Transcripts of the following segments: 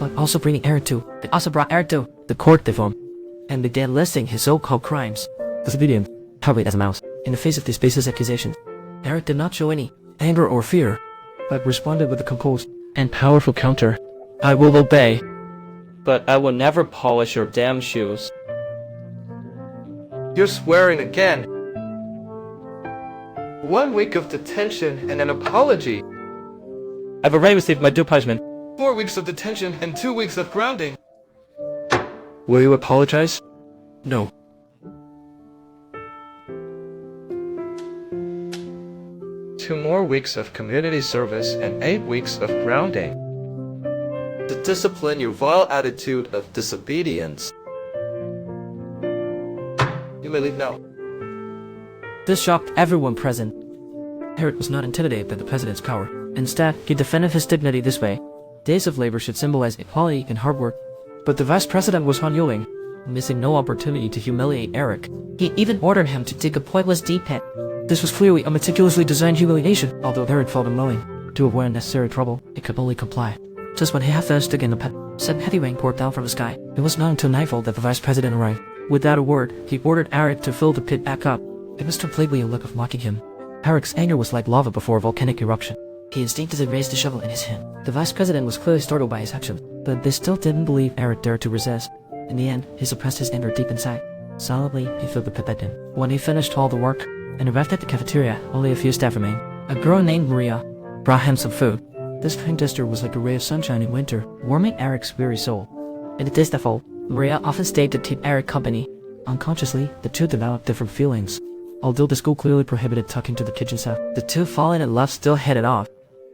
but also brought Eric to the court they formed, and began listing his so-called crimes. Disobedient, cowardly as a mouse. In the face of these baseless accusations, Eric did not show any anger or fear, but responded with a composed and powerful counter. I will obey, but I will never polish your damn shoes. You're swearing again. 1 week of detention and an apology. I've already received my due punishment. 4 weeks of detention and 2 weeks of grounding. Will you apologize? No. Two more weeks of community service and 8 weeks of grounding. To discipline your vile attitude of disobedience. You may leave now. This shocked everyone present. Eric was not intimidated by the president's power. Instead, he defended his dignity this way. Days of labor should symbolize equality and hard work. But the vice president was unyielding, missing no opportunity to humiliate Eric. He even ordered him to dig a pointless deep pit. This was clearly a meticulously designed humiliation. Although Eric felt unwilling to avoid unnecessary trouble, he could only comply. Just when he had finished digging the pit, sudden heavy rain poured down from the sky. It was not until nightfall that the vice president arrived. Without a word, he ordered Eric to fill the pit back up. It was completely a look of mocking him. Eric's anger was like lava before a volcanic eruption. He instinctively raised the shovel in his hand. The vice president was clearly startled by his actions, but they still didn't believe Eric dared to resist. In the end, he suppressed his anger deep inside. Solemnly, he filled the pit back in. When he finished all the work and arrived at the cafeteria, only a few staff remained. A girl named Maria brought him some food. This kind gesture was like a ray of sunshine in winter, warming Eric's weary soul. In the days that followed, Maria often stayed to keep Eric company. Unconsciously, the two developed different feelings. Although the school clearly prohibited talking to the kitchen staff, the two falling in love still hit it off.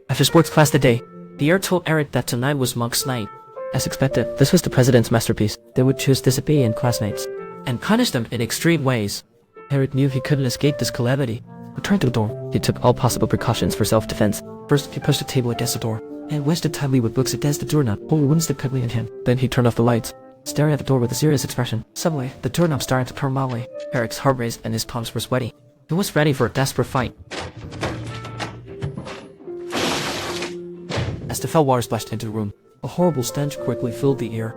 After sports class that day, Pierre told Eric that tonight was Monk's night. As expected, this was the president's masterpiece. They would choose disobedient classmates and punish them in extreme ways. Eric knew he couldn't escape this calamity. Returned to the dorm, he took all possible precautions for self-defense. First, he pushed the table against the door and wedged it tightly with books against the doorknob, holding one stick tightly in hand. Then he turned off the lights, staring at the door with a serious expression. Suddenly, the doorknob started to turn mildly. Eric's heart raced and his palms were sweaty. He was ready for a desperate fight. As the fell water splashed into the room, a horrible stench quickly filled the air,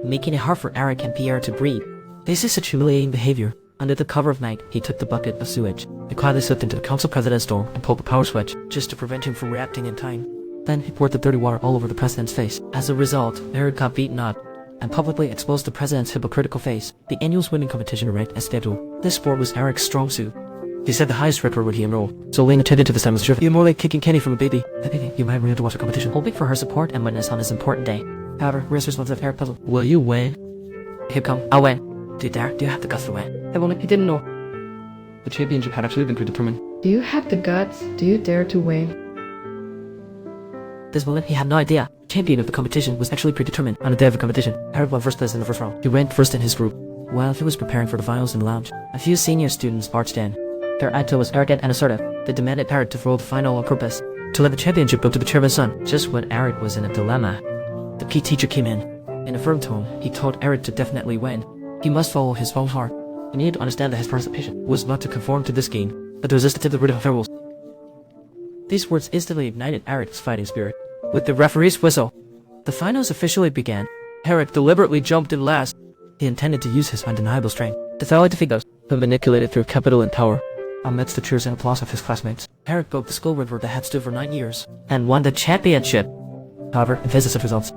making it hard for Eric and Pierre to breathe. This is such humiliating behavior. Under the cover of night, he took the bucket of sewage. He quietly slipped into the council president's dorm and pulled the power switch, just to prevent him from reacting in time. Then he poured the dirty water all over the president's face. As a result, Eric got beaten up and publicly exposed the president's hypocritical face. The annual swimming competition arrived as scheduled. This sport was Eric's strong suit. He set the highest record when he enrolled, so laying attended to this time was driven. Even more like kicking candy from a baby. That baby, you might Maria to watch the competition, hoping for her support and witness on this important day. However, Maria's response of Eric puzzled. Will you win? Here come, I'll win. Do you dare? Do you have the guts to win? If only he didn't know. The championship had actually been predetermined. Do you have the guts? Do you dare to win? This moment, he had no idea. Champion of the competition was actually predetermined. On the day of the competition, Eric won first place in the first round. He ranked first in his group. While he was preparing for the finals in the lounge, a few senior students marched in. Their attitude was arrogant and assertive. They demanded Eric to throw the final on purpose, to let the championship go to the chairman's son. Just when Eric was in a dilemma, the PE teacher came in. In a firm tone, he told Eric to definitely win. He must follow his own heart. He needed to understand that his participation was not to conform to this game, but to resist the rid of fair rules. These words instantly ignited Eric's fighting spirit. With the referee's whistle, the finals officially began. Eric deliberately jumped in last. He intended to use his undeniable strength to thoroughly defeat those who manipulated through capital and power. Amidst the cheers and applause of his classmates, Eric broke the school record that had stood for 9 years and won the championship. However, in physics of results,